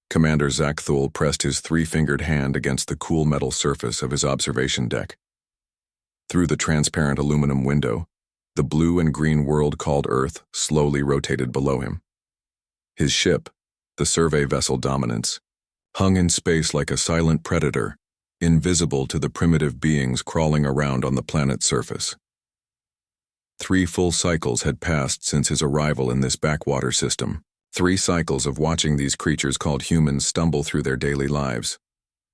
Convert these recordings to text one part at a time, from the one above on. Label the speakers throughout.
Speaker 1: Commander Zakthul pressed his three-fingered hand against the cool metal surface of his observation deck. Through the transparent aluminum window, the blue and green world called Earth slowly rotated below him. His ship, the survey vessel Dominance, hung in space like a silent predator, invisible to the primitive beings crawling around on the planet's surface. 3 full cycles had passed since his arrival in this backwater system. 3 cycles of watching these creatures called humans stumble through their daily lives,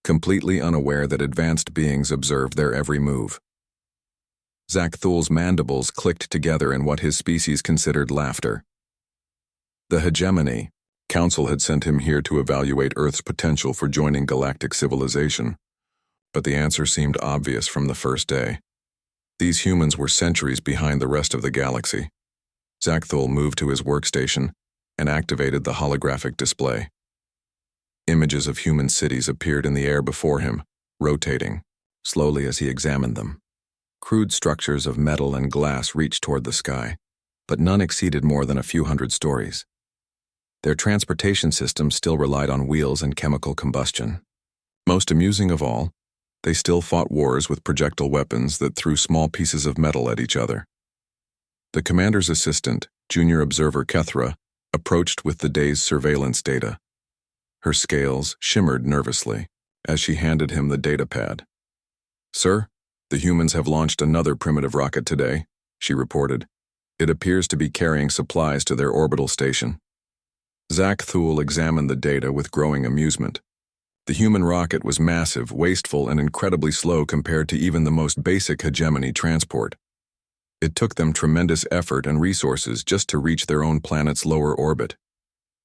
Speaker 1: completely unaware that advanced beings observed their every move. Zakthul's mandibles clicked together in what his species considered laughter. The hegemony, Council had sent him here to evaluate Earth's potential for joining galactic civilization, but the answer seemed obvious from the first day. These humans were centuries behind the rest of the galaxy. Zakthul moved to his workstation and activated the holographic display. Images of human cities appeared in the air before him, rotating, slowly as he examined them. Crude structures of metal and glass reached toward the sky, but none exceeded more than a few hundred stories. Their transportation system still relied on wheels and chemical combustion. Most amusing of all, they still fought wars with projectile weapons that threw small pieces of metal at each other. The commander's assistant, junior observer Kethra, approached with the day's surveillance data. Her scales shimmered nervously as she handed him the data pad. "Sir, the humans have launched another primitive rocket today," she reported. "It appears to be carrying supplies to their orbital station." Zakthul examined the data with growing amusement. The human rocket was massive, wasteful, and incredibly slow compared to even the most basic hegemony transport. It took them tremendous effort and resources just to reach their own planet's lower orbit.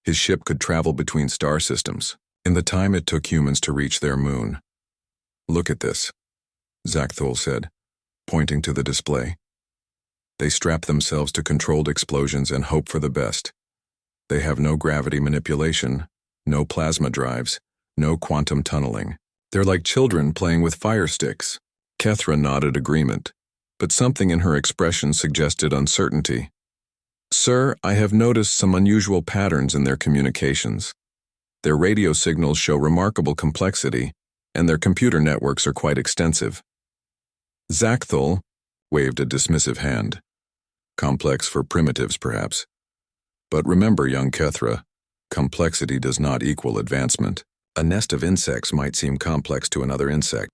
Speaker 1: His ship could travel between star systems in the time it took humans to reach their moon. "Look at this," Zakthul said, pointing to the display. "They strap themselves to controlled explosions and hope for the best. They have no gravity manipulation, no plasma drives, no quantum tunneling. They're like children playing with fire sticks." Kethra nodded agreement, but something in her expression suggested uncertainty. "Sir, I have noticed some unusual patterns in their communications. Their radio signals show remarkable complexity, and their computer networks are quite extensive." Zakthul waved a dismissive hand. "Complex for primitives, perhaps. But remember, young Kethra, complexity does not equal advancement. A nest of insects might seem complex to another insect,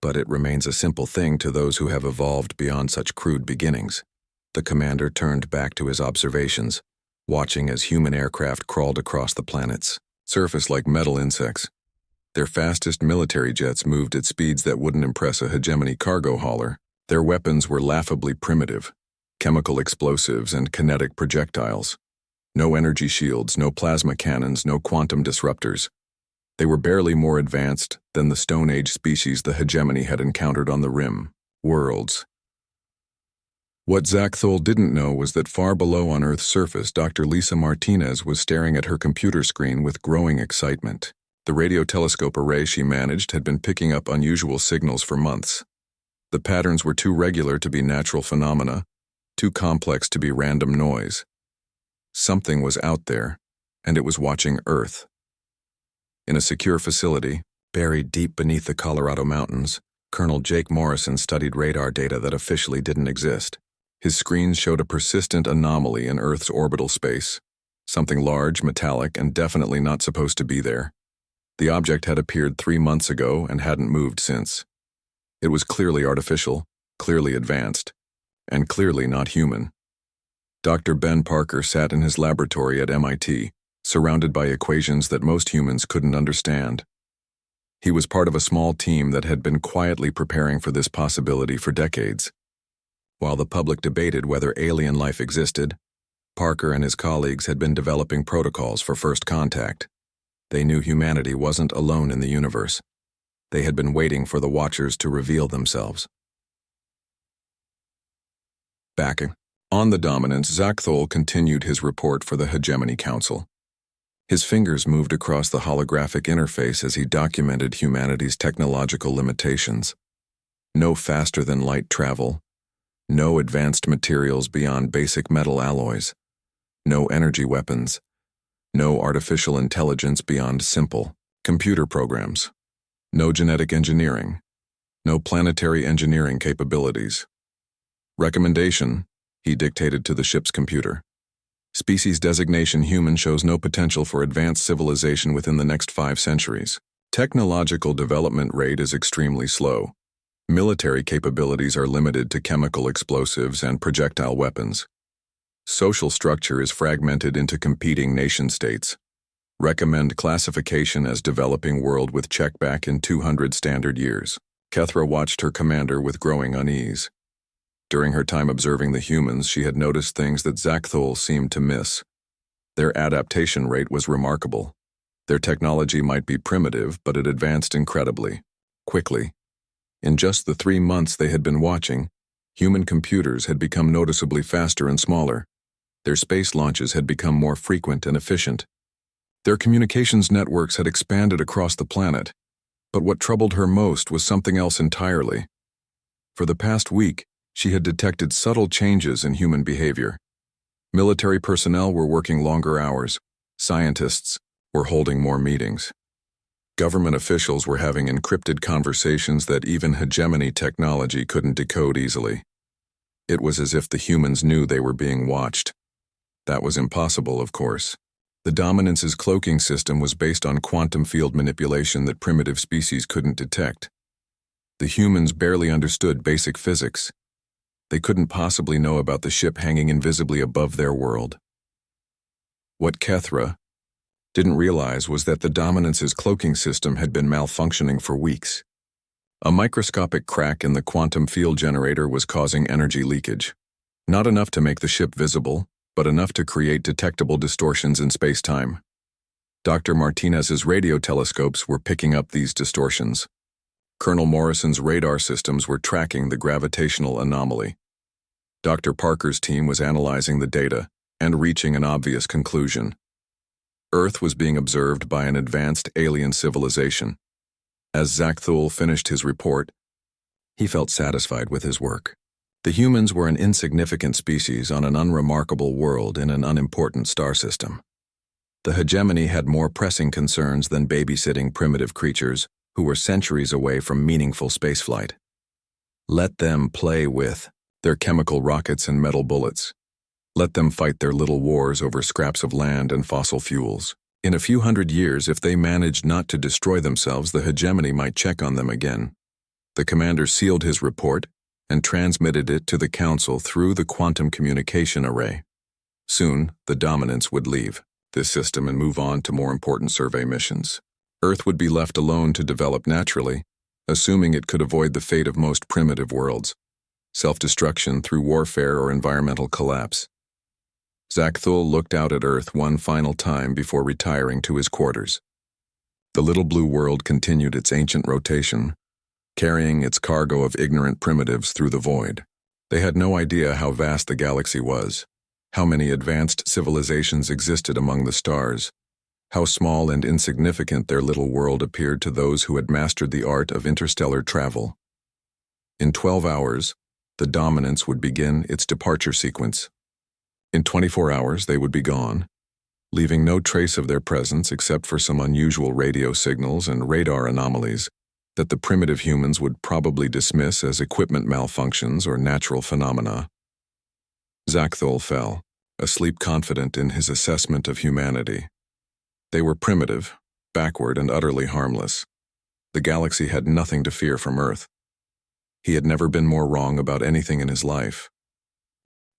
Speaker 1: but it remains a simple thing to those who have evolved beyond such crude beginnings." The commander turned back to his observations, watching as human aircraft crawled across the planet's surface like metal insects. Their fastest military jets moved at speeds that wouldn't impress a hegemony cargo hauler. Their weapons were laughably primitive, chemical explosives and kinetic projectiles. No energy shields, no plasma cannons, no quantum disruptors. They were barely more advanced than the Stone Age species the hegemony had encountered on the rim, worlds. What Zakthul didn't know was that far below on Earth's surface, Dr. Lisa Martinez was staring at her computer screen with growing excitement. The radio telescope array she managed had been picking up unusual signals for months. The patterns were too regular to be natural phenomena, too complex to be random noise. Something was out there, and it was watching Earth. In a secure facility, buried deep beneath the Colorado mountains, Colonel Jake Morrison studied radar data that officially didn't exist. His screens showed a persistent anomaly in Earth's orbital space, something large, metallic, and definitely not supposed to be there. The object had appeared 3 months ago and hadn't moved since. It was clearly artificial, clearly advanced, and clearly not human. Dr. Ben Parker sat in his laboratory at MIT, surrounded by equations that most humans couldn't understand. He was part of a small team that had been quietly preparing for this possibility for decades. While the public debated whether alien life existed, Parker and his colleagues had been developing protocols for first contact. They knew humanity wasn't alone in the universe. They had been waiting for the Watchers to reveal themselves. Backing. On the Dominance, Zakthul continued his report for the Hegemony Council. His fingers moved across the holographic interface as he documented humanity's technological limitations. No faster-than-light travel, no advanced materials beyond basic metal alloys, no energy weapons, No artificial intelligence beyond simple computer programs. No genetic engineering. No planetary engineering capabilities. Recommendation, he dictated to the ship's computer. Species designation human shows no potential for advanced civilization within the next 5 centuries. Technological development rate is extremely slow. Military capabilities are limited to chemical explosives and projectile weapons. Social structure is fragmented into competing nation-states. Recommend classification as developing world with checkback in 200 standard years. Kethra watched her commander with growing unease. During her time observing the humans, she had noticed things that Zakthul seemed to miss. Their adaptation rate was remarkable. Their technology might be primitive, but it advanced incredibly, quickly. In just the 3 months they had been watching, human computers had become noticeably faster and smaller. Their space launches had become more frequent and efficient. Their communications networks had expanded across the planet. But what troubled her most was something else entirely. For the past week, she had detected subtle changes in human behavior. Military personnel were working longer hours. Scientists were holding more meetings. Government officials were having encrypted conversations that even hegemony technology couldn't decode easily. It was as if the humans knew they were being watched. That was impossible, of course. The dominance's cloaking system was based on quantum field manipulation that primitive species couldn't detect. The humans barely understood basic physics. They couldn't possibly know about the ship hanging invisibly above their world. What Kethra didn't realize was that the dominance's cloaking system had been malfunctioning for weeks. A microscopic crack in the quantum field generator was causing energy leakage. Not enough to make the ship visible, but enough to create detectable distortions in space-time. Dr. Martinez's radio telescopes were picking up these distortions. Colonel Morrison's radar systems were tracking the gravitational anomaly. Dr. Parker's team was analyzing the data and reaching an obvious conclusion. Earth was being observed by an advanced alien civilization. As Zakthul finished his report, he felt satisfied with his work. The humans were an insignificant species on an unremarkable world in an unimportant star system. The hegemony had more pressing concerns than babysitting primitive creatures who were centuries away from meaningful spaceflight. Let them play with their chemical rockets and metal bullets. Let them fight their little wars over scraps of land and fossil fuels. In a few hundred years, if they managed not to destroy themselves, the hegemony might check on them again. The commander sealed his report and transmitted it to the council through the quantum communication array. Soon, the dominance would leave this system and move on to more important survey missions. Earth would be left alone to develop naturally, assuming it could avoid the fate of most primitive worlds, self-destruction through warfare or environmental collapse. Zakthul looked out at Earth one final time before retiring to his quarters. The little blue world continued its ancient rotation, carrying its cargo of ignorant primitives through the void. They had no idea how vast the galaxy was, how many advanced civilizations existed among the stars, how small and insignificant their little world appeared to those who had mastered the art of interstellar travel. In 12 hours, the dominance would begin its departure sequence. In 24 hours, they would be gone, leaving no trace of their presence except for some unusual radio signals and radar anomalies that the primitive humans would probably dismiss as equipment malfunctions or natural phenomena. Zakthul fell, asleep confident in his assessment of humanity. They were primitive, backward, and utterly harmless. The galaxy had nothing to fear from Earth. He had never been more wrong about anything in his life.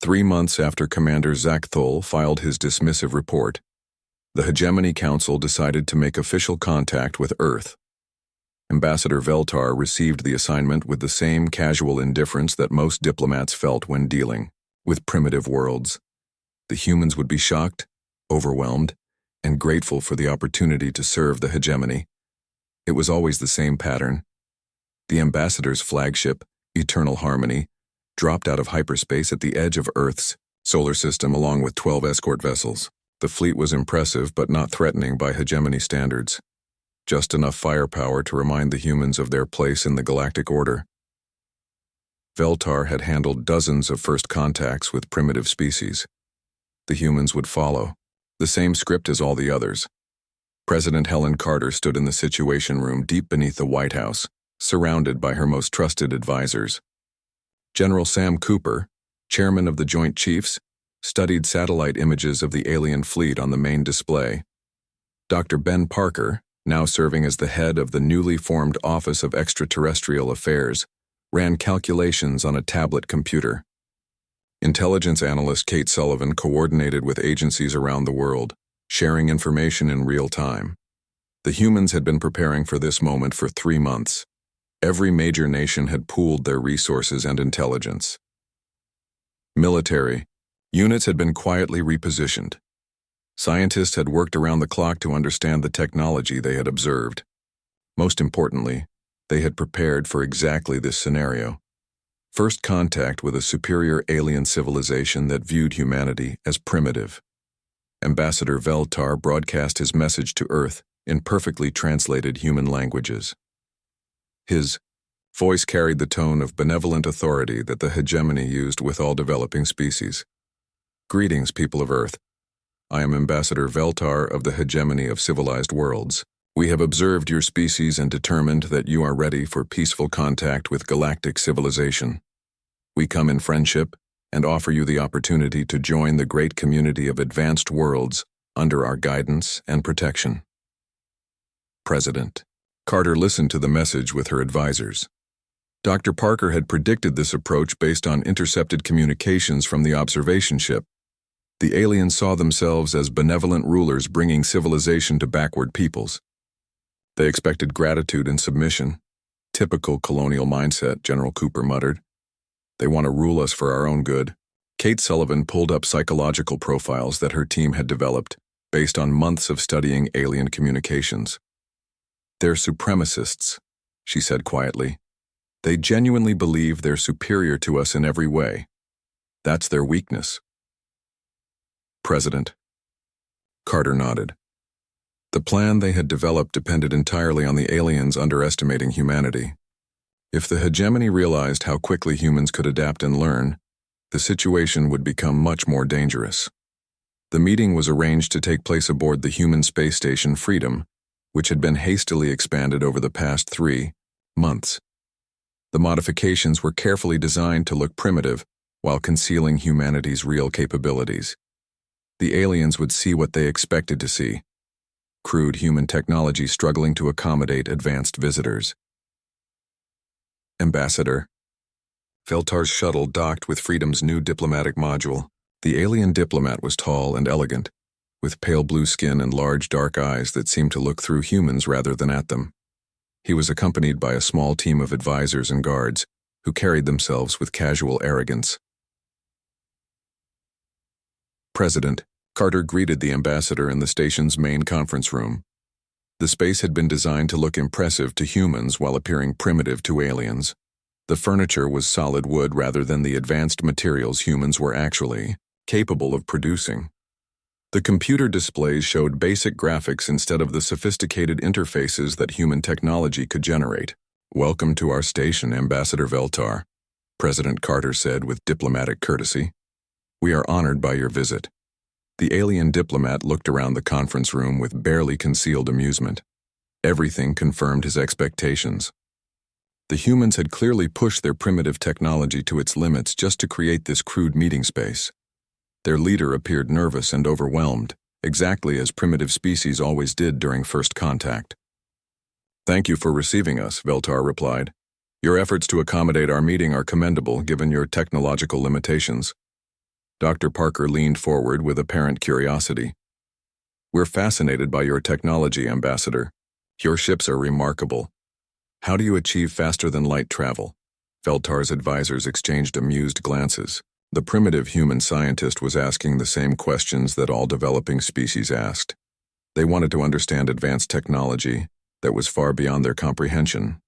Speaker 1: 3 months after Commander Zakthul filed his dismissive report, the Hegemony Council decided to make official contact with Earth. Ambassador Veltar received the assignment with the same casual indifference that most diplomats felt when dealing with primitive worlds. The humans would be shocked, overwhelmed, and grateful for the opportunity to serve the hegemony. It was always the same pattern. The ambassador's flagship, Eternal Harmony, dropped out of hyperspace at the edge of Earth's solar system along with 12 escort vessels. The fleet was impressive but not threatening by hegemony standards. Just enough firepower to remind the humans of their place in the galactic order. Veltar had handled dozens of first contacts with primitive species. The humans would follow, The same script as all the others. President Helen Carter stood in the Situation Room deep beneath the White House, surrounded by her most trusted advisors. General Sam Cooper, chairman of the Joint Chiefs, studied satellite images of the alien fleet on the main display. Dr. Ben Parker, now serving as the head of the newly formed Office of Extraterrestrial Affairs, ran calculations on a tablet computer. Intelligence analyst Kate Sullivan coordinated with agencies around the world, sharing information in real time. The humans had been preparing for this moment for 3 months. Every major nation had pooled their resources and intelligence. Military units had been quietly repositioned. Scientists had worked around the clock to understand the technology they had observed. Most importantly, they had prepared for exactly this scenario. First contact with a superior alien civilization that viewed humanity as primitive. Ambassador Veltar broadcast his message to Earth in perfectly translated human languages. His voice carried the tone of benevolent authority that the hegemony used with all developing species. Greetings, people of Earth. I am Ambassador Veltar of the Hegemony of Civilized Worlds. We have observed your species and determined that you are ready for peaceful contact with galactic civilization. We come in friendship and offer you the opportunity to join the great community of advanced worlds under our guidance and protection. President Carter listened to the message with her advisors. Dr. Parker had predicted this approach based on intercepted communications from the observation ship. The aliens saw themselves as benevolent rulers bringing civilization to backward peoples. They expected gratitude and submission. Typical colonial mindset, General Cooper muttered. They want to rule us for our own good. Kate Sullivan pulled up psychological profiles that her team had developed based on months of studying alien communications. They're supremacists, she said quietly. They genuinely believe they're superior to us in every way. That's their weakness. President Carter nodded. The plan they had developed depended entirely on the aliens underestimating humanity. If the hegemony realized how quickly humans could adapt and learn, the situation would become much more dangerous. The meeting was arranged to take place aboard the human space station Freedom, which had been hastily expanded over the past 3 months. The modifications were carefully designed to look primitive while concealing humanity's real capabilities. The aliens would see what they expected to see: crude human technology struggling to accommodate advanced visitors. Ambassador Veltar's shuttle docked with Freedom's new diplomatic module. The alien diplomat was tall and elegant, with pale blue skin and large dark eyes that seemed to look through humans rather than at them. He was accompanied by a small team of advisors and guards who carried themselves with casual arrogance. President Carter greeted the ambassador in the station's main conference room. The space had been designed to look impressive to humans while appearing primitive to aliens. The furniture was solid wood rather than the advanced materials humans were actually capable of producing. The computer displays showed basic graphics instead of the sophisticated interfaces that human technology could generate. "Welcome to our station, Ambassador Veltar," President Carter said with diplomatic courtesy. "We are honored by your visit." The alien diplomat looked around the conference room with barely concealed amusement. Everything confirmed his expectations. The humans had clearly pushed their primitive technology to its limits just to create this crude meeting space. Their leader appeared nervous and overwhelmed, exactly as primitive species always did during first contact. "Thank you for receiving us," Veltar replied. "Your efforts to accommodate our meeting are commendable given your technological limitations." Dr. Parker leaned forward with apparent curiosity. "We're fascinated by your technology, Ambassador. Your ships are remarkable. How do you achieve faster-than-light travel?" Veltar's advisors exchanged amused glances. The primitive human scientist was asking the same questions that all developing species asked. They wanted to understand advanced technology that was far beyond their comprehension.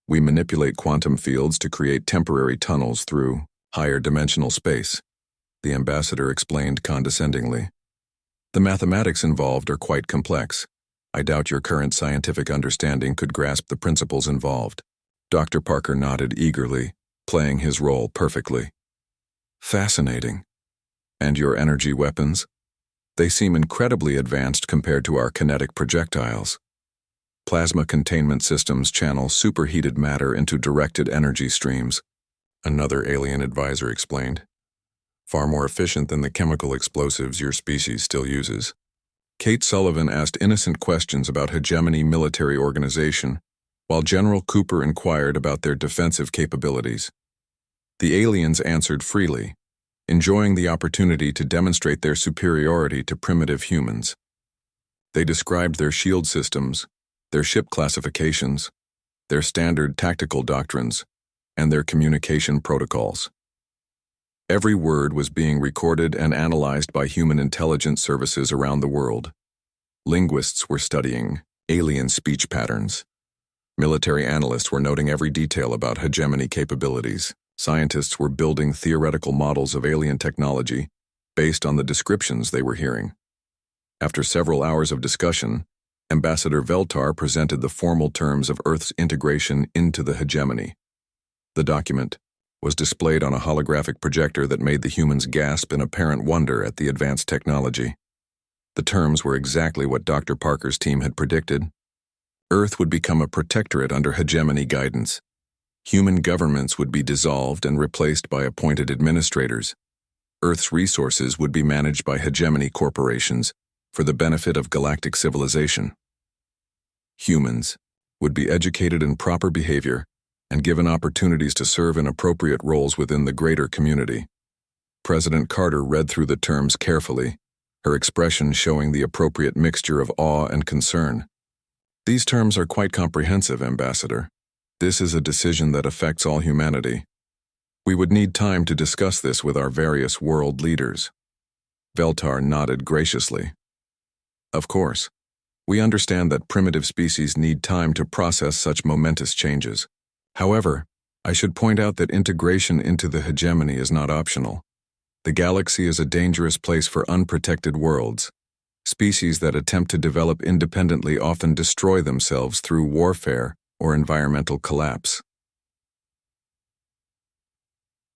Speaker 1: "We manipulate quantum fields to create temporary tunnels through higher dimensional space," the ambassador explained condescendingly. "The mathematics involved are quite complex. I doubt your current scientific understanding could grasp the principles involved." Dr. Parker nodded eagerly, playing his role perfectly. "Fascinating. And your energy weapons?" They seem incredibly advanced compared to our kinetic projectiles. Plasma containment systems channel superheated matter into directed energy streams, another alien advisor explained. Far more efficient than the chemical explosives your species still uses. Kate Sullivan asked innocent questions about hegemony military organization, while General Cooper inquired about their defensive capabilities. The aliens answered freely, enjoying the opportunity to demonstrate their superiority to primitive humans. They described their shield systems, their ship classifications, their standard tactical doctrines, and their communication protocols. Every word was being recorded and analyzed by human intelligence services around the world. Linguists were studying alien speech patterns. Military analysts were noting every detail about hegemony capabilities. Scientists were building theoretical models of alien technology based on the descriptions they were hearing. After several hours of discussion, Ambassador Veltar presented the formal terms of Earth's integration into the hegemony. The document was displayed on a holographic projector that made the humans gasp in apparent wonder at the advanced technology. The terms were exactly what Dr. Parker's team had predicted. Earth would become a protectorate under hegemony guidance. Human governments would be dissolved and replaced by appointed administrators. Earth's resources would be managed by hegemony corporations for the benefit of galactic civilization. Humans would be educated in proper behavior and given opportunities to serve in appropriate roles within the greater community. President Carter read through the terms carefully, her expression showing the appropriate mixture of awe and concern. These terms are quite comprehensive, Ambassador. This is a decision that affects all humanity. We would need time to discuss this with our various world leaders. Veltar nodded graciously. Of course, we understand that primitive species need time to process such momentous changes. However, I should point out that integration into the hegemony is not optional. The galaxy is a dangerous place for unprotected worlds. Species that attempt to develop independently often destroy themselves through warfare or environmental collapse.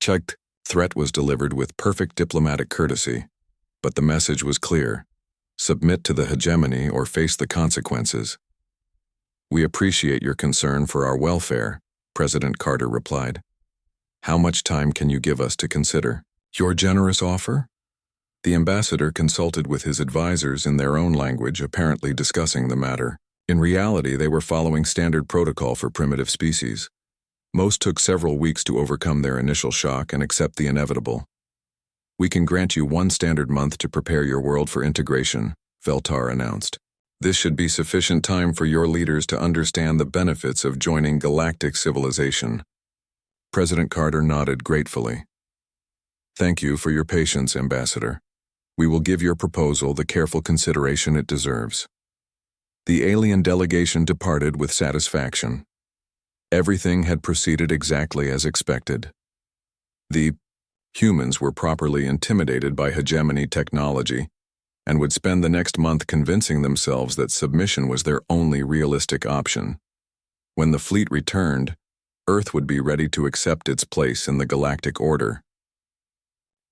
Speaker 1: Checked. Threat was delivered with perfect diplomatic courtesy, but the message was clear. Submit to the hegemony or face the consequences. We appreciate your concern for our welfare, President Carter replied. How much time can you give us to consider? Your generous offer? The ambassador consulted with his advisors in their own language, apparently discussing the matter. In reality, they were following standard protocol for primitive species. Most took several weeks to overcome their initial shock and accept the inevitable. We can grant you 1 standard month to prepare your world for integration, Veltar announced. This should be sufficient time for your leaders to understand the benefits of joining galactic civilization. President Carter nodded gratefully. Thank you for your patience, Ambassador. We will give your proposal the careful consideration it deserves. The alien delegation departed with satisfaction. Everything had proceeded exactly as expected. The humans were properly intimidated by hegemony technology and would spend the next month convincing themselves that submission was their only realistic option. When the fleet returned, Earth would be ready to accept its place in the galactic order.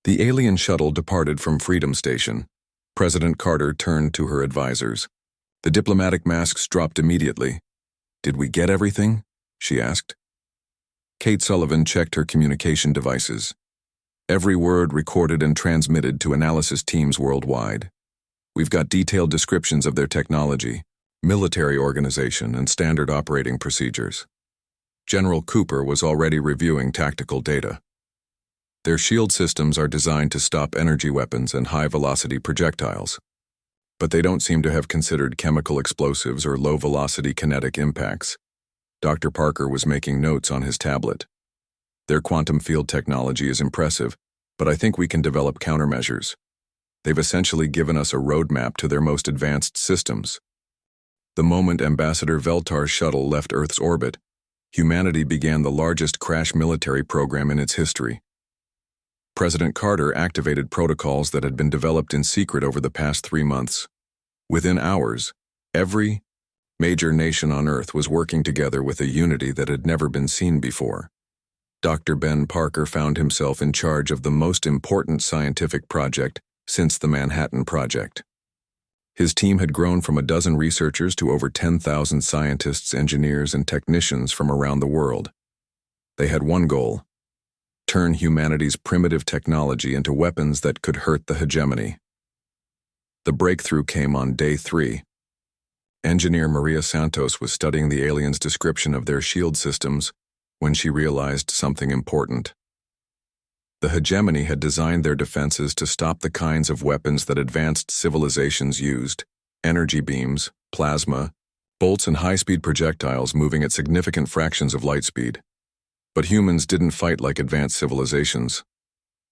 Speaker 1: The alien shuttle departed from Freedom Station. President Carter turned to her advisors. The diplomatic masks dropped immediately. Did we get everything? She asked. Kate Sullivan checked her communication devices. Every word recorded and transmitted to analysis teams worldwide. We've got detailed descriptions of their technology, military organization, and standard operating procedures. General Cooper was already reviewing tactical data. Their shield systems are designed to stop energy weapons and high-velocity projectiles, but they don't seem to have considered chemical explosives or low-velocity kinetic impacts. Dr. Parker was making notes on his tablet. Their quantum field technology is impressive, but I think we can develop countermeasures. They've essentially given us a roadmap to their most advanced systems. The moment Ambassador Veltar's shuttle left Earth's orbit, humanity began the largest crash military program in its history. President Carter activated protocols that had been developed in secret over the past 3 months. Within hours, every major nation on Earth was working together with a unity that had never been seen before. Dr. Ben Parker found himself in charge of the most important scientific project since the Manhattan Project. His team had grown from a dozen researchers to over 10,000 scientists, engineers, and technicians from around the world. They had one goal: turn humanity's primitive technology into weapons that could hurt the hegemony. The breakthrough came on day 3. Engineer Maria Santos was studying the aliens' description of their shield systems when she realized something important. The hegemony had designed their defenses to stop the kinds of weapons that advanced civilizations used: energy beams, plasma, bolts, and high-speed projectiles moving at significant fractions of light speed. But humans didn't fight like advanced civilizations.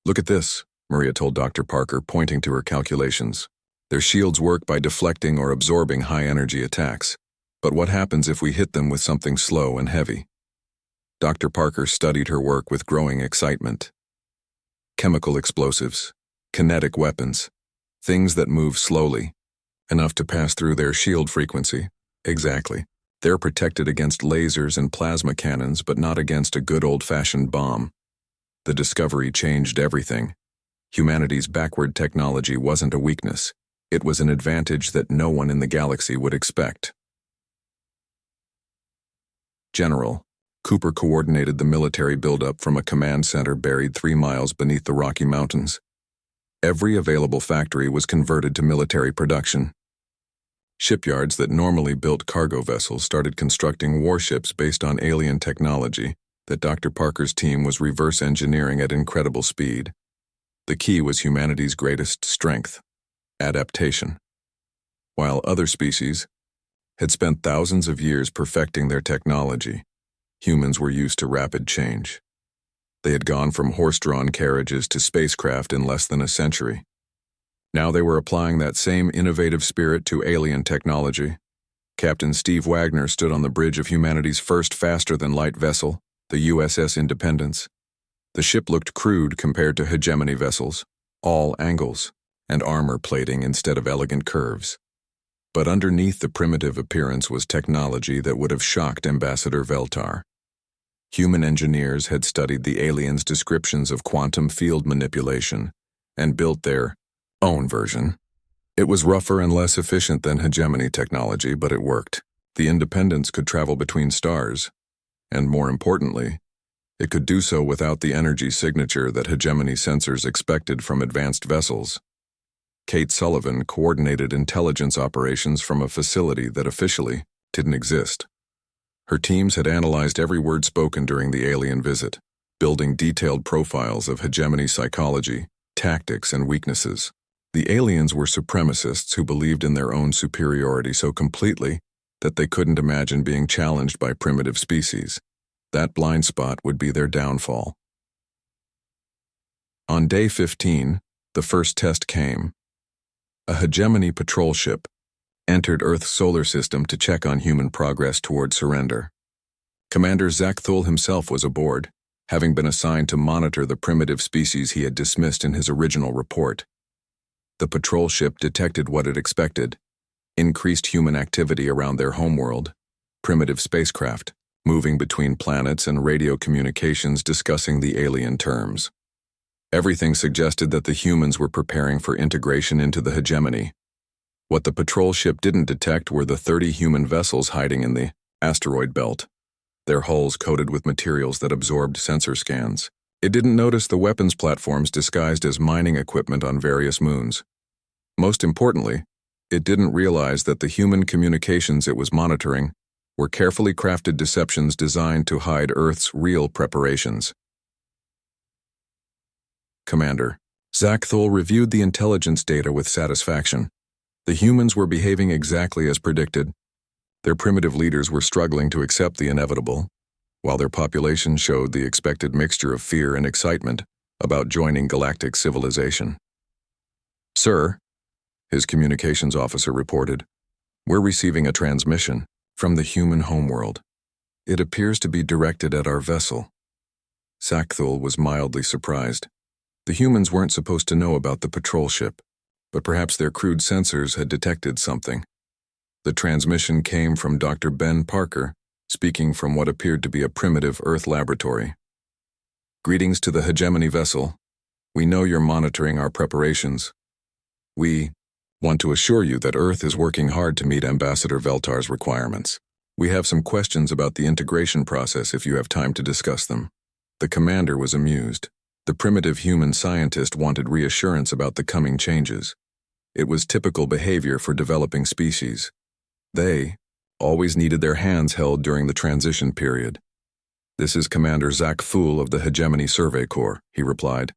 Speaker 1: "Look at this," Maria told Dr. Parker, pointing to her calculations. "Their shields work by deflecting or absorbing high-energy attacks. But what happens if we hit them with something slow and heavy?" Dr. Parker studied her work with growing excitement. Chemical explosives, kinetic weapons, things that move slowly, enough to pass through their shield frequency. Exactly. They're protected against lasers and plasma cannons, but not against a good old-fashioned bomb. The discovery changed everything. Humanity's backward technology wasn't a weakness. It was an advantage that no one in the galaxy would expect. General Cooper coordinated the military buildup from a command center buried 3 miles beneath the Rocky Mountains. Every available factory was converted to military production. Shipyards that normally built cargo vessels started constructing warships based on alien technology that Dr. Parker's team was reverse engineering at incredible speed. The key was humanity's greatest strength: adaptation. While other species had spent thousands of years perfecting their technology, humans were used to rapid change. They had gone from horse-drawn carriages to spacecraft in less than a century. Now they were applying that same innovative spirit to alien technology. Captain Steve Wagner stood on the bridge of humanity's first faster-than-light vessel, the USS Independence. The ship looked crude compared to hegemony vessels, all angles, and armor plating instead of elegant curves. But underneath the primitive appearance was technology that would have shocked Ambassador Veltar. Human engineers had studied the aliens' descriptions of quantum field manipulation and built their own version. It was rougher and less efficient than hegemony technology, but it worked. The Independence could travel between stars, and more importantly, it could do so without the energy signature that hegemony sensors expected from advanced vessels. Kate Sullivan coordinated intelligence operations from a facility that officially didn't exist. Her teams had analyzed every word spoken during the alien visit, building detailed profiles of hegemony psychology, tactics, and weaknesses. The aliens were supremacists who believed in their own superiority so completely that they couldn't imagine being challenged by primitive species. That blind spot would be their downfall. On day 15, the first test came. A hegemony patrol ship entered Earth's solar system to check on human progress toward surrender. Commander Zakthul himself was aboard, having been assigned to monitor the primitive species he had dismissed in his original report. The patrol ship detected what it expected: increased human activity around their homeworld, primitive spacecraft, moving between planets, and radio communications discussing the alien terms. Everything suggested that the humans were preparing for integration into the hegemony. What the patrol ship didn't detect were the 30 human vessels hiding in the asteroid belt, their hulls coated with materials that absorbed sensor scans. It didn't notice the weapons platforms disguised as mining equipment on various moons. Most importantly, it didn't realize that the human communications it was monitoring were carefully crafted deceptions designed to hide Earth's real preparations. Commander Zakthul reviewed the intelligence data with satisfaction. The humans were behaving exactly as predicted. Their primitive leaders were struggling to accept the inevitable, while their population showed the expected mixture of fear and excitement about joining galactic civilization. "Sir," his communications officer reported, "we're receiving a transmission from the human homeworld. It appears to be directed at our vessel." Zakthul was mildly surprised. The humans weren't supposed to know about the patrol ship, but perhaps their crude sensors had detected something. The transmission came from Dr. Ben Parker, speaking from what appeared to be a primitive Earth laboratory. "Greetings to the hegemony vessel. We know you're monitoring our preparations. We want to assure you that Earth is working hard to meet Ambassador Veltar's requirements. We have some questions about the integration process if you have time to discuss them. The commander was amused. The primitive human scientist wanted reassurance about the coming changes. It was typical behavior for developing species. They always needed their hands held during the transition period. "This is Commander Zach Fool of the Hegemony Survey Corps," he replied.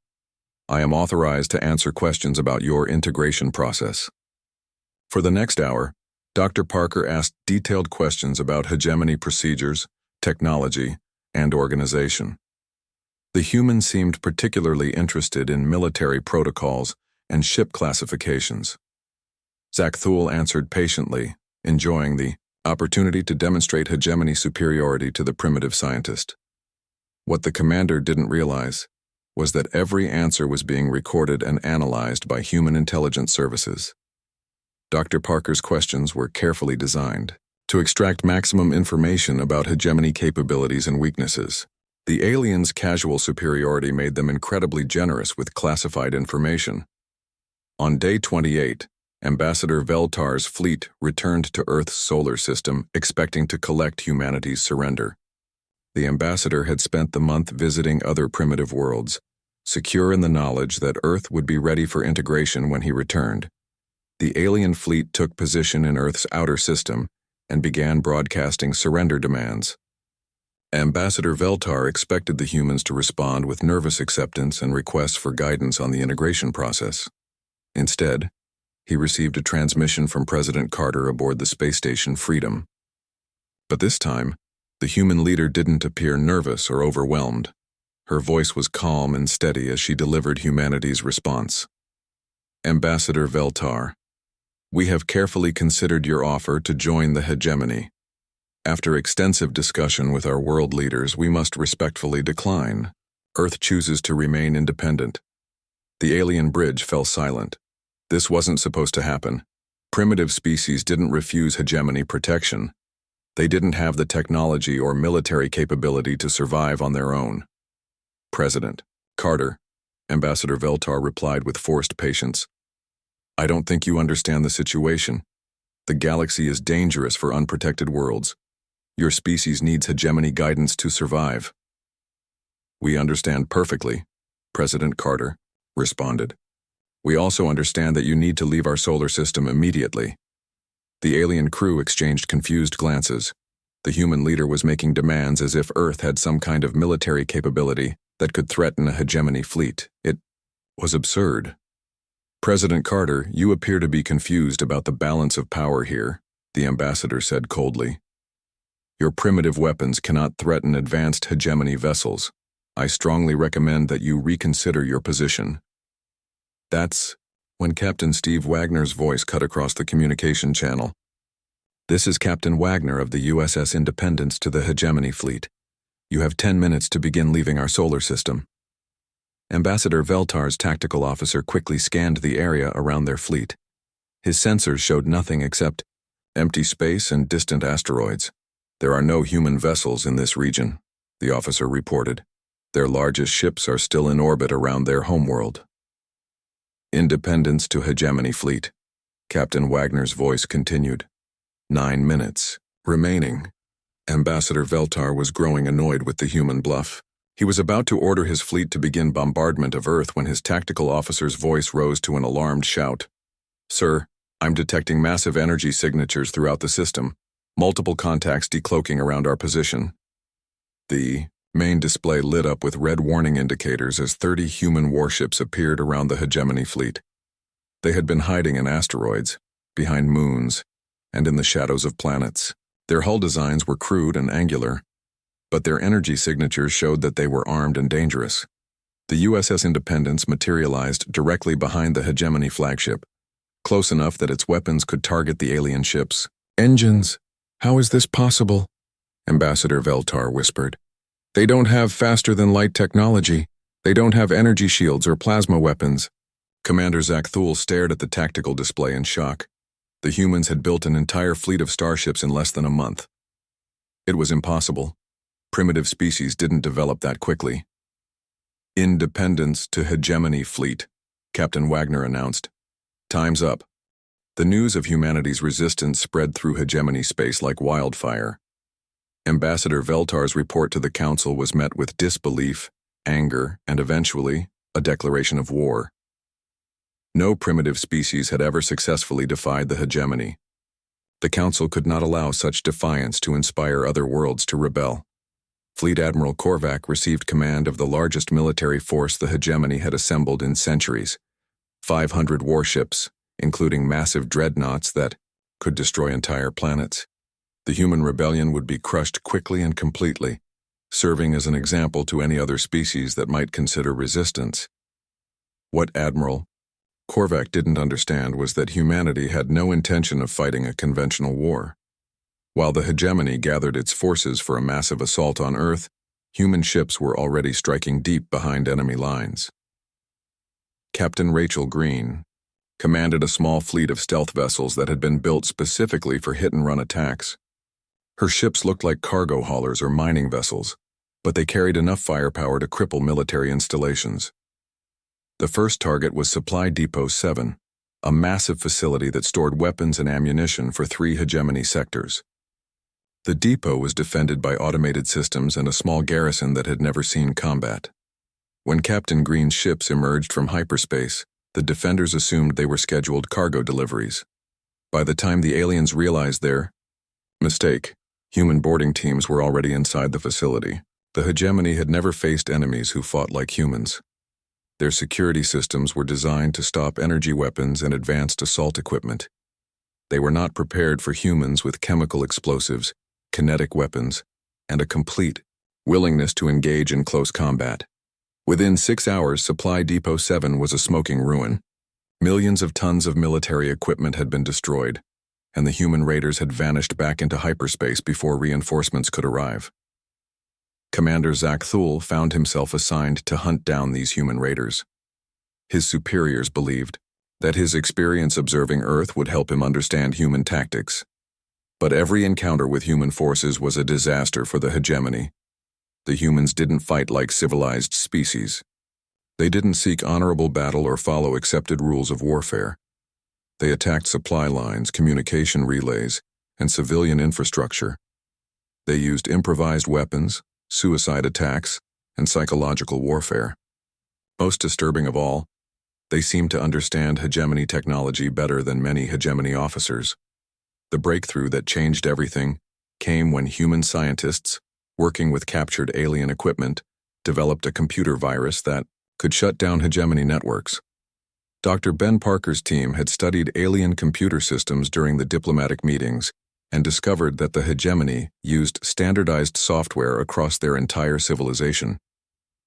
Speaker 1: "I am authorized to answer questions about your integration process." For the next hour, Dr. Parker asked detailed questions about hegemony procedures, technology, and organization. The human seemed particularly interested in military protocols and ship classifications. Zach Thule answered patiently, enjoying the opportunity to demonstrate hegemony superiority to the primitive scientist. What the commander didn't realize was that every answer was being recorded and analyzed by human intelligence services. Dr. Parker's questions were carefully designed to extract maximum information about hegemony capabilities and weaknesses. The aliens' casual superiority made them incredibly generous with classified information. On day 28, Ambassador Veltar's fleet returned to Earth's solar system, expecting to collect humanity's surrender. The ambassador had spent the month visiting other primitive worlds, secure in the knowledge that Earth would be ready for integration when he returned. The alien fleet took position in Earth's outer system and began broadcasting surrender demands. Ambassador Veltar expected the humans to respond with nervous acceptance and requests for guidance on the integration process. Instead, he received a transmission from President Carter aboard the space station Freedom. But this time, the human leader didn't appear nervous or overwhelmed. Her voice was calm and steady as she delivered humanity's response. "Ambassador Veltar, we have carefully considered your offer to join the hegemony. After extensive discussion with our world leaders, we must respectfully decline. Earth chooses to remain independent." The alien bridge fell silent. This wasn't supposed to happen. Primitive species didn't refuse hegemony protection. They didn't have the technology or military capability to survive on their own. "President Carter," Ambassador Veltar replied with forced patience, "I don't think you understand the situation. The galaxy is dangerous for unprotected worlds. Your species needs hegemony guidance to survive." "We understand perfectly," President Carter responded. "We also understand that you need to leave our solar system immediately." The alien crew exchanged confused glances. The human leader was making demands as if Earth had some kind of military capability that could threaten a hegemony fleet. It was absurd. "President Carter, you appear to be confused about the balance of power here," the ambassador said coldly. "Your primitive weapons cannot threaten advanced hegemony vessels. I strongly recommend that you reconsider your position." That's when Captain Steve Wagner's voice cut across the communication channel. "This is Captain Wagner of the USS Independence to the hegemony fleet. You have 10 minutes to begin leaving our solar system." Ambassador Veltar's tactical officer quickly scanned the area around their fleet. His sensors showed nothing except empty space and distant asteroids. "There are no human vessels in this region," the officer reported. "Their largest ships are still in orbit around their homeworld." "Independence to hegemony fleet," Captain Wagner's voice continued. 9 minutes remaining. Ambassador Veltar was growing annoyed with the human bluff. He was about to order his fleet to begin bombardment of Earth when his tactical officer's voice rose to an alarmed shout. "Sir, I'm detecting massive energy signatures throughout the system. Multiple contacts decloaking around our position." The main display lit up with red warning indicators as 30 human warships appeared around the hegemony fleet. They had been hiding in asteroids, behind moons, and in the shadows of planets. Their hull designs were crude and angular, but their energy signatures showed that they were armed and dangerous. The USS Independence materialized directly behind the hegemony flagship, close enough that its weapons could target the alien ships. "Engines, how is this possible?" Ambassador Veltar whispered. "They don't have faster-than-light technology. They don't have energy shields or plasma weapons." Commander Zach Thule stared at the tactical display in shock. The humans had built an entire fleet of starships in less than a month. It was impossible. Primitive species didn't develop that quickly. "Independence to hegemony fleet," Captain Wagner announced. Time's up. The news of humanity's resistance spread through hegemony space like wildfire. Ambassador Veltar's report to the Council was met with disbelief, anger, and eventually, a declaration of war. No primitive species had ever successfully defied the hegemony. The Council could not allow such defiance to inspire other worlds to rebel. Fleet Admiral Korvac received command of the largest military force the hegemony had assembled in centuries. 500 warships, including massive dreadnoughts that could destroy entire planets. The human rebellion would be crushed quickly and completely, serving as an example to any other species that might consider resistance. What Admiral Korvac didn't understand was that humanity had no intention of fighting a conventional war. While the hegemony gathered its forces for a massive assault on Earth, human ships were already striking deep behind enemy lines. Captain Rachel Green commanded a small fleet of stealth vessels that had been built specifically for hit-and-run attacks. Her ships looked like cargo haulers or mining vessels, but they carried enough firepower to cripple military installations. The first target was Supply Depot 7, a massive facility that stored weapons and ammunition for 3 hegemony sectors. The depot was defended by automated systems and a small garrison that had never seen combat. When Captain Green's ships emerged from hyperspace, the defenders assumed they were scheduled cargo deliveries. By the time the aliens realized their mistake, human boarding teams were already inside the facility. The hegemony had never faced enemies who fought like humans. Their security systems were designed to stop energy weapons and advanced assault equipment. They were not prepared for humans with chemical explosives, kinetic weapons, and a complete willingness to engage in close combat. Within 6 hours, Supply Depot 7 was a smoking ruin. Millions of tons of military equipment had been destroyed, and the human raiders had vanished back into hyperspace before reinforcements could arrive. Commander Zach Thule found himself assigned to hunt down these human raiders. His superiors believed that his experience observing Earth would help him understand human tactics. But every encounter with human forces was a disaster for the hegemony. The humans didn't fight like civilized species. They didn't seek honorable battle or follow accepted rules of warfare. They attacked supply lines, communication relays, and civilian infrastructure. They used improvised weapons, suicide attacks, and psychological warfare. Most disturbing of all, they seemed to understand hegemony technology better than many hegemony officers. The breakthrough that changed everything came when human scientists, working with captured alien equipment, developed a computer virus that could shut down hegemony networks. Dr. Ben Parker's team had studied alien computer systems during the diplomatic meetings and discovered that the hegemony used standardized software across their entire civilization.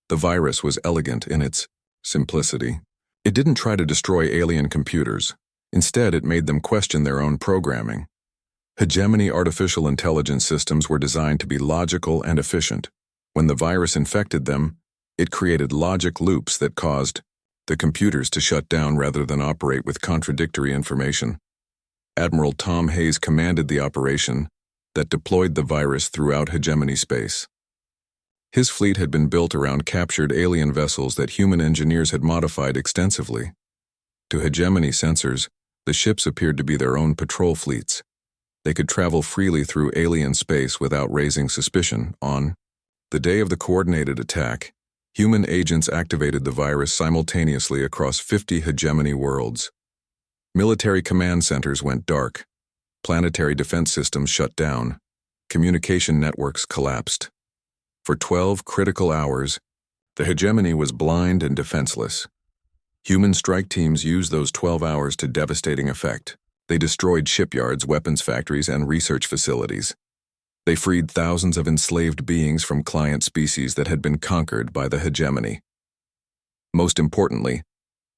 Speaker 1: The virus was elegant in its simplicity. It didn't try to destroy alien computers. Instead, it made them question their own programming. Hegemony artificial intelligence systems were designed to be logical and efficient. When the virus infected them, it created logic loops that caused the computers to shut down rather than operate with contradictory information. Admiral Tom Hayes commanded the operation that deployed the virus throughout hegemony space. His fleet had been built around captured alien vessels that human engineers had modified extensively. To hegemony sensors, the ships appeared to be their own patrol fleets. They could travel freely through alien space without raising suspicion. On the day of the coordinated attack, human agents activated the virus simultaneously across 50 hegemony worlds. Military command centers went dark. Planetary defense systems shut down. Communication networks collapsed. For 12 critical hours, the hegemony was blind and defenseless. Human strike teams used those 12 hours to devastating effect. They destroyed shipyards, weapons factories, and research facilities. They freed thousands of enslaved beings from client species that had been conquered by the hegemony. Most importantly,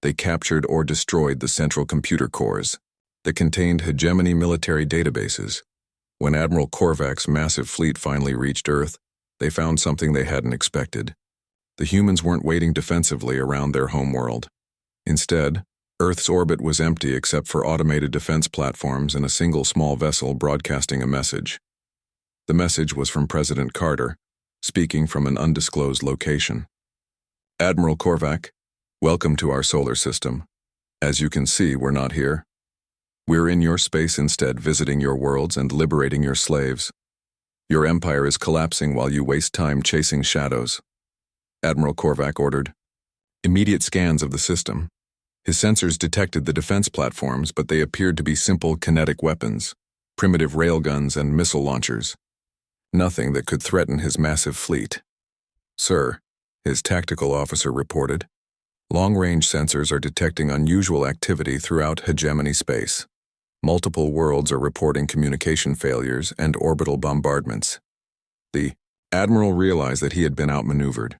Speaker 1: they captured or destroyed the central computer cores that contained hegemony military databases. When Admiral Korvac's massive fleet finally reached Earth, they found something they hadn't expected. The humans weren't waiting defensively around their homeworld. Instead, Earth's orbit was empty except for automated defense platforms and a single small vessel broadcasting a message. The message was from President Carter, speaking from an undisclosed location. Admiral Korvac, welcome to our solar system. As you can see, we're not here. We're in your space instead, visiting your worlds and liberating your slaves. Your empire is collapsing while you waste time chasing shadows. Admiral Korvac ordered. Immediate scans of the system. His sensors detected the defense platforms, but they appeared to be simple kinetic weapons, primitive railguns and missile launchers. Nothing that could threaten his massive fleet. Sir, his tactical officer reported, long-range sensors are detecting unusual activity throughout hegemony space. Multiple worlds are reporting communication failures and orbital bombardments. The Admiral realized that he had been outmaneuvered.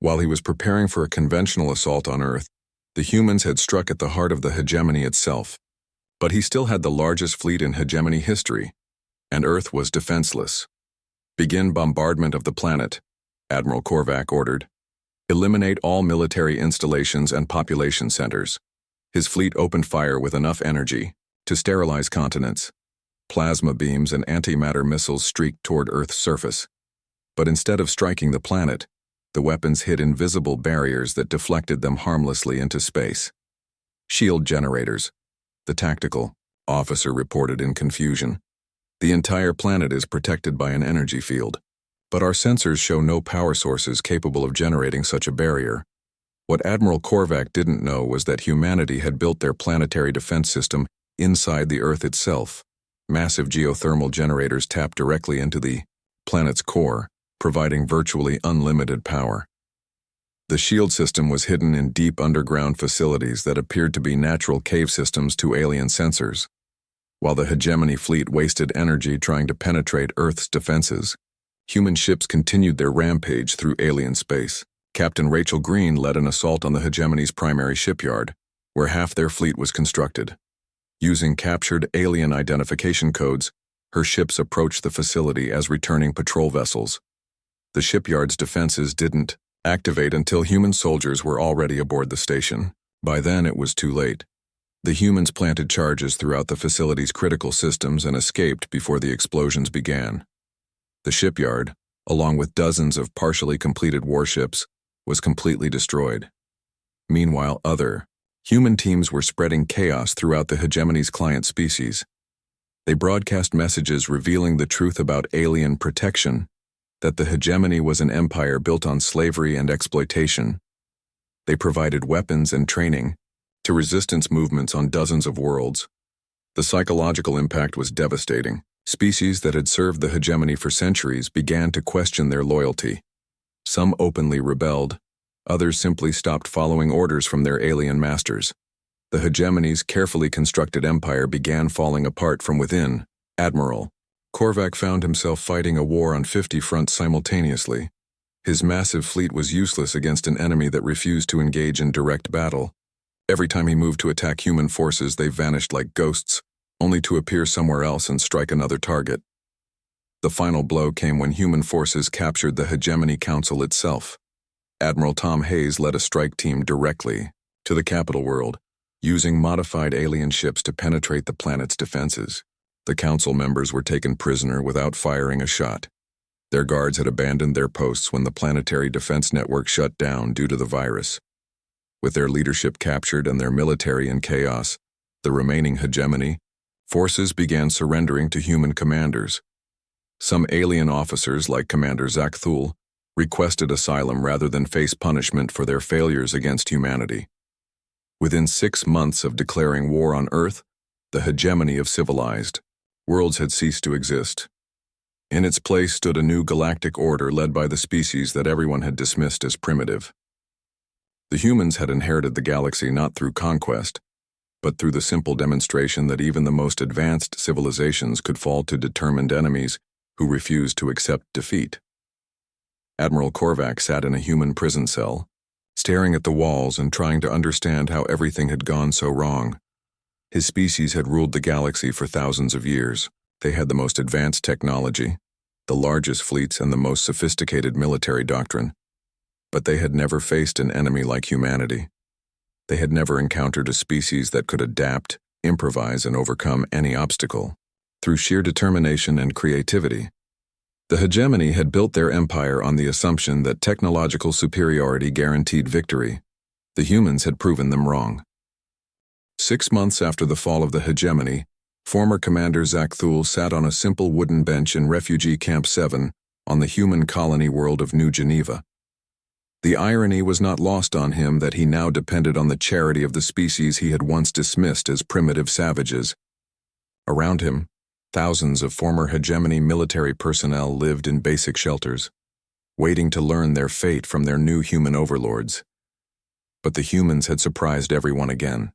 Speaker 1: While he was preparing for a conventional assault on Earth, the humans had struck at the heart of the hegemony itself. But he still had the largest fleet in hegemony history, and Earth was defenseless. Begin bombardment of the planet, Admiral Korvac ordered. Eliminate all military installations and population centers. His fleet opened fire with enough energy to sterilize continents. Plasma beams and antimatter missiles streaked toward Earth's surface. But instead of striking the planet, the weapons hit invisible barriers that deflected them harmlessly into space. Shield generators, the tactical officer reported in confusion. The entire planet is protected by an energy field, but our sensors show no power sources capable of generating such a barrier. What Admiral Korvac didn't know was that humanity had built their planetary defense system inside the Earth itself. Massive geothermal generators tap directly into the planet's core, providing virtually unlimited power. The shield system was hidden in deep underground facilities that appeared to be natural cave systems to alien sensors. While the hegemony fleet wasted energy trying to penetrate Earth's defenses, human ships continued their rampage through alien space. Captain Rachel Green led an assault on the hegemony's primary shipyard, where half their fleet was constructed. Using captured alien identification codes, her ships approached the facility as returning patrol vessels. The shipyard's defenses didn't activate until human soldiers were already aboard the station. By then, it was too late. The humans planted charges throughout the facility's critical systems and escaped before the explosions began. The shipyard, along with dozens of partially completed warships, was completely destroyed. Meanwhile, other human teams were spreading chaos throughout the hegemony's client species. They broadcast messages revealing the truth about alien protection, that the hegemony was an empire built on slavery and exploitation. They provided weapons and training to resistance movements on dozens of worlds. The psychological impact was devastating. Species that had served the hegemony for centuries began to question their loyalty. Some openly rebelled, others simply stopped following orders from their alien masters. The hegemony's carefully constructed empire began falling apart from within. Admiral Korvac found himself fighting a war on 50 fronts simultaneously. His massive fleet was useless against an enemy that refused to engage in direct battle. Every time he moved to attack human forces, they vanished like ghosts, only to appear somewhere else and strike another target. The final blow came when human forces captured the Hegemony Council itself. Admiral Tom Hayes led a strike team directly to the capital world, using modified alien ships to penetrate the planet's defenses. The council members were taken prisoner without firing a shot. Their guards had abandoned their posts when the planetary defense network shut down due to the virus. With their leadership captured and their military in chaos, the remaining hegemony forces began surrendering to human commanders. Some alien officers, like Commander Zakthul, requested asylum rather than face punishment for their failures against humanity. Within 6 months of declaring war on Earth, the hegemony of civilized worlds had ceased to exist. In its place stood a new galactic order led by the species that everyone had dismissed as primitive. The humans had inherited the galaxy not through conquest, but through the simple demonstration that even the most advanced civilizations could fall to determined enemies who refused to accept defeat. Admiral Korvac sat in a human prison cell, staring at the walls and trying to understand how everything had gone so wrong. His species had ruled the galaxy for thousands of years. They had the most advanced technology, the largest fleets, and the most sophisticated military doctrine. But they had never faced an enemy like humanity. They had never encountered a species that could adapt, improvise, and overcome any obstacle. Through sheer determination and creativity, the hegemony had built their empire on the assumption that technological superiority guaranteed victory. The humans had proven them wrong. 6 months after the fall of the hegemony, former Commander Zach Thule sat on a simple wooden bench in Refugee Camp 7 on the human colony world of New Geneva. The irony was not lost on him that he now depended on the charity of the species he had once dismissed as primitive savages. Around him, thousands of former hegemony military personnel lived in basic shelters, waiting to learn their fate from their new human overlords. But the humans had surprised everyone again.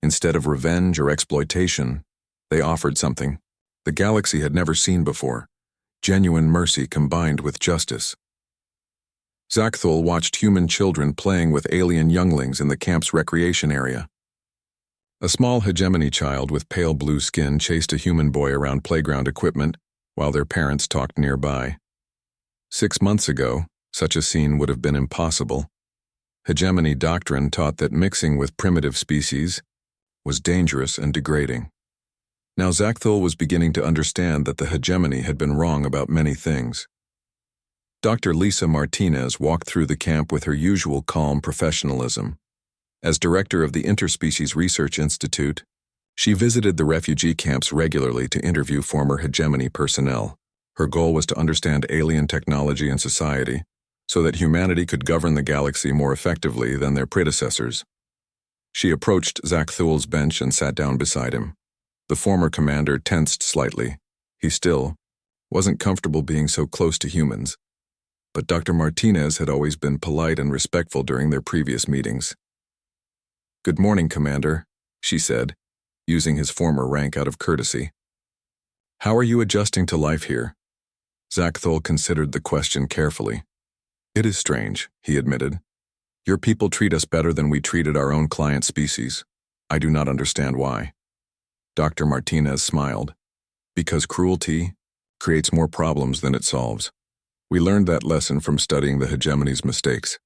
Speaker 1: Instead of revenge or exploitation, they offered something the galaxy had never seen before: genuine mercy combined with justice. Zach Thule watched human children playing with alien younglings in the camp's recreation area. A small hegemony child with pale blue skin chased a human boy around playground equipment while their parents talked nearby. 6 months ago, such a scene would have been impossible. Hegemony doctrine taught that mixing with primitive species was dangerous and degrading. Now Zach Thule was beginning to understand that the hegemony had been wrong about many things. Dr. Lisa Martinez walked through the camp with her usual calm professionalism. As director of the Interspecies Research Institute, she visited the refugee camps regularly to interview former hegemony personnel. Her goal was to understand alien technology and society, so that humanity could govern the galaxy more effectively than their predecessors. She approached Zach Thule's bench and sat down beside him. The former commander tensed slightly. He still wasn't comfortable being so close to humans. But Dr. Martinez had always been polite and respectful during their previous meetings. "Good morning, Commander," she said, using his former rank out of courtesy. "How are you adjusting to life here?" Zach Thule considered the question carefully. "It is strange," he admitted. "Your people treat us better than we treated our own client species. I do not understand why." Dr. Martinez smiled. "Because cruelty creates more problems than it solves. We learned that lesson from studying the hegemony's mistakes."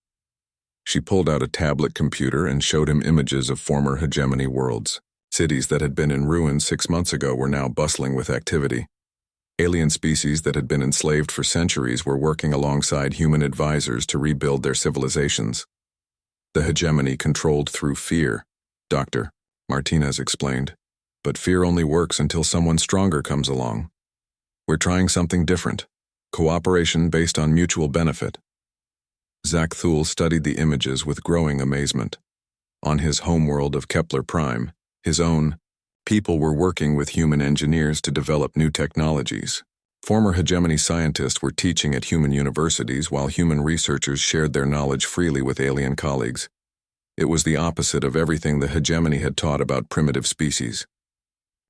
Speaker 1: She pulled out a tablet computer and showed him images of former hegemony worlds. Cities that had been in ruins 6 months ago were now bustling with activity. Alien species that had been enslaved for centuries were working alongside human advisors to rebuild their civilizations. The hegemony controlled through fear, Dr. Martinez explained. But fear only works until someone stronger comes along. We're trying something different. Cooperation based on mutual benefit. Zach Thule studied the images with growing amazement. On his homeworld of Kepler Prime, his own, people were working with human engineers to develop new technologies. Former hegemony scientists were teaching at human universities while human researchers shared their knowledge freely with alien colleagues. It was the opposite of everything the hegemony had taught about primitive species.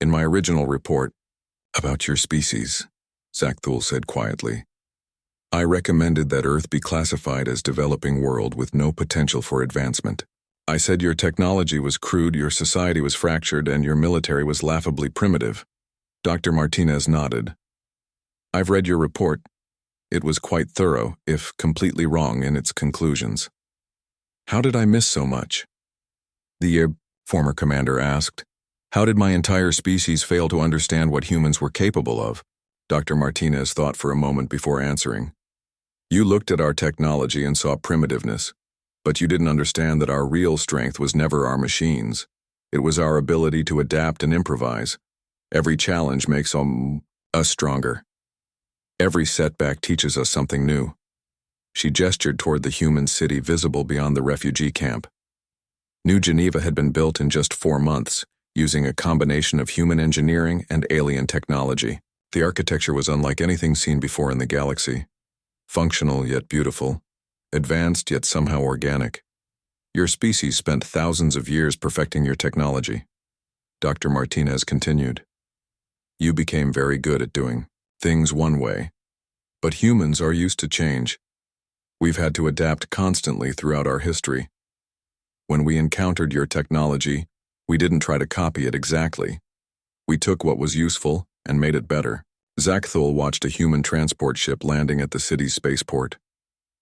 Speaker 1: "In my original report about your species," Zach Thule said quietly, "I recommended that Earth be classified as developing world with no potential for advancement. I said your technology was crude, your society was fractured, and your military was laughably primitive." Dr. Martinez nodded. "I've read your report. It was quite thorough, if completely wrong in its conclusions." "How did I miss so much?" The former commander asked. "How did my entire species fail to understand what humans were capable of?" Dr. Martinez thought for a moment before answering. "You looked at our technology and saw primitiveness, but you didn't understand that our real strength was never our machines. It was our ability to adapt and improvise. Every challenge makes us stronger. Every setback teaches us something new." She gestured toward the human city visible beyond the refugee camp. New Geneva had been built in just 4 months, using a combination of human engineering and alien technology. The architecture was unlike anything seen before in the galaxy. Functional yet beautiful, advanced yet somehow organic. "Your species spent thousands of years perfecting your technology," Dr. Martinez continued. "You became very good at doing things one way. But humans are used to change. We've had to adapt constantly throughout our history. When we encountered your technology, we didn't try to copy it exactly. We took what was useful and made it better." Zach Thule watched a human transport ship landing at the city's spaceport.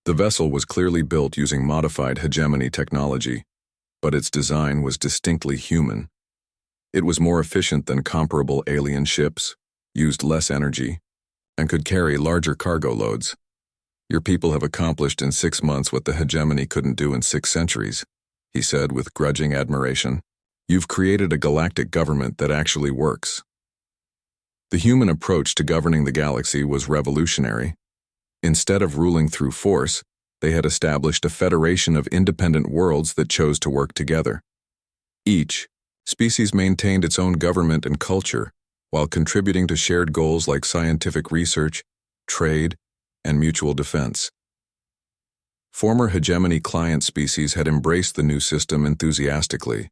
Speaker 1: The vessel was clearly built using modified hegemony technology, but its design was distinctly human. It was more efficient than comparable alien ships, used less energy, and could carry larger cargo loads. "Your people have accomplished in 6 months what the hegemony couldn't do in 6 centuries," he said with grudging admiration. You've created a galactic government that actually works. The human approach to governing the galaxy was revolutionary. Instead of ruling through force, they had established a federation of independent worlds that chose to work together. Each species maintained its own government and culture, while contributing to shared goals like scientific research, trade, and mutual defense. Former hegemony client species had embraced the new system enthusiastically.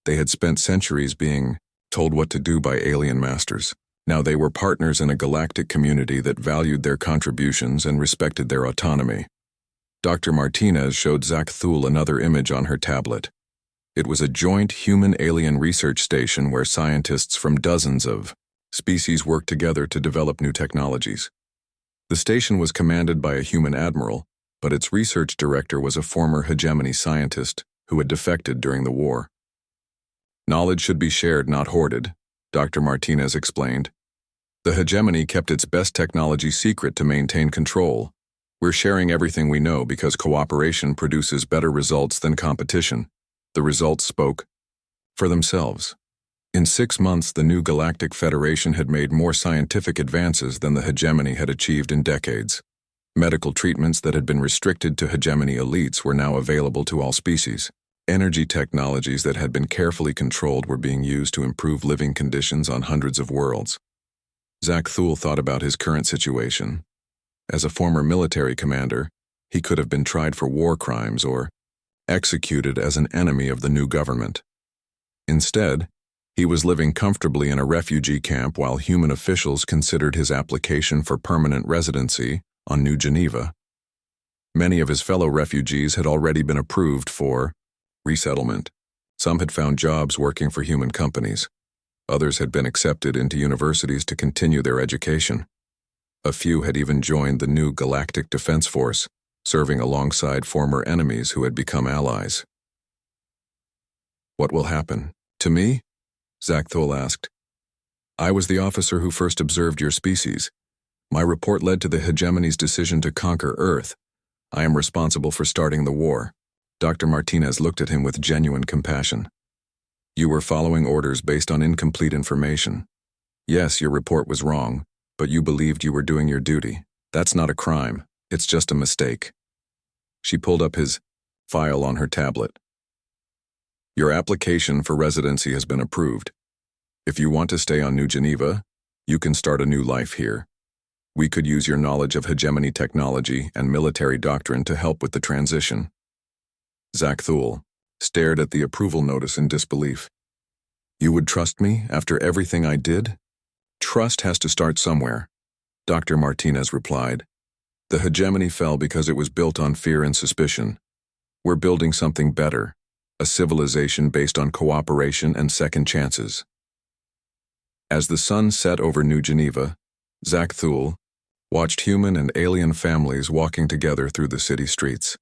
Speaker 1: They had spent centuries being told what to do by alien masters. Now they were partners in a galactic community that valued their contributions and respected their autonomy. Dr. Martinez showed Zach Thule another image on her tablet. It was a joint human-alien research station where scientists from dozens of species worked together to develop new technologies. The station was commanded by a human admiral, but its research director was a former hegemony scientist who had defected during the war. Knowledge should be shared, not hoarded, Dr. Martinez explained. The hegemony kept its best technology secret to maintain control. We're sharing everything we know because cooperation produces better results than competition. The results spoke for themselves. In 6 months, the new Galactic Federation had made more scientific advances than the hegemony had achieved in decades. Medical treatments that had been restricted to hegemony elites were now available to all species. Energy technologies that had been carefully controlled were being used to improve living conditions on hundreds of worlds. Zach Thule thought about his current situation. As a former military commander, he could have been tried for war crimes or executed as an enemy of the new government. Instead, he was living comfortably in a refugee camp while human officials considered his application for permanent residency on New Geneva. Many of his fellow refugees had already been approved for resettlement. Some had found jobs working for human companies. Others had been accepted into universities to continue their education. A few had even joined the new Galactic Defense Force, serving alongside former enemies who had become allies. What will happen to me? Zach Thule asked. I was the officer who first observed your species. My report led to the hegemony's decision to conquer Earth. I am responsible for starting the war. Dr. Martinez looked at him with genuine compassion. You were following orders based on incomplete information. Yes, your report was wrong, but you believed you were doing your duty. That's not a crime. It's just a mistake. She pulled up his file on her tablet. Your application for residency has been approved. If you want to stay on New Geneva, you can start a new life here. We could use your knowledge of hegemony technology and military doctrine to help with the transition. Zach Thule stared at the approval notice in disbelief. You would trust me after everything I did? Trust has to start somewhere, Dr. Martinez replied. The hegemony fell because it was built on fear and suspicion. We're building something better, a civilization based on cooperation and second chances. As the sun set over New Geneva, Zach Thule watched human and alien families walking together through the city streets.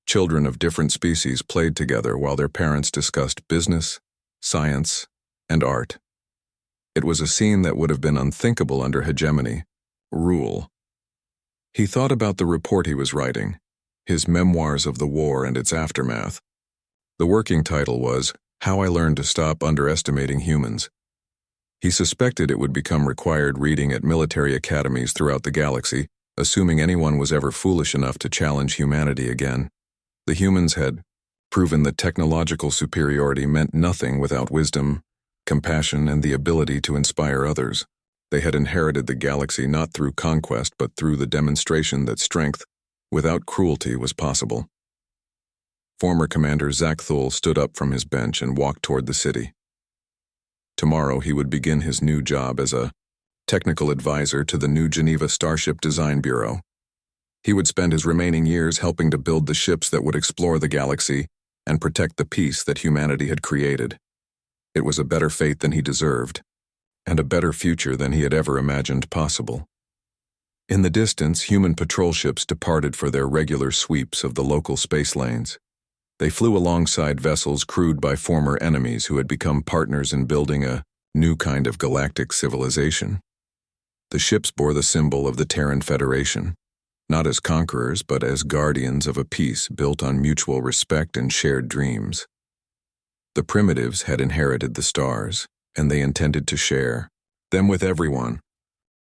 Speaker 1: Children of different species played together while their parents discussed business, science, and art. It was a scene that would have been unthinkable under hegemony, rule. He thought about the report he was writing, his memoirs of the war and its aftermath. The working title was How I Learned to Stop Underestimating Humans. He suspected it would become required reading at military academies throughout the galaxy, assuming anyone was ever foolish enough to challenge humanity again. The humans had proven that technological superiority meant nothing without wisdom, compassion, and the ability to inspire others. They had inherited the galaxy not through conquest but through the demonstration that strength, without cruelty, was possible. Former Commander Zach Thule stood up from his bench and walked toward the city. Tomorrow he would begin his new job as a technical advisor to the New Geneva Starship Design Bureau. He would spend his remaining years helping to build the ships that would explore the galaxy and protect the peace that humanity had created. It was a better fate than he deserved, and a better future than he had ever imagined possible. In the distance, human patrol ships departed for their regular sweeps of the local space lanes. They flew alongside vessels crewed by former enemies who had become partners in building a new kind of galactic civilization. The ships bore the symbol of the Terran Federation, not as conquerors but as guardians of a peace built on mutual respect and shared dreams. The primitives had inherited the stars, and they intended to share them with everyone.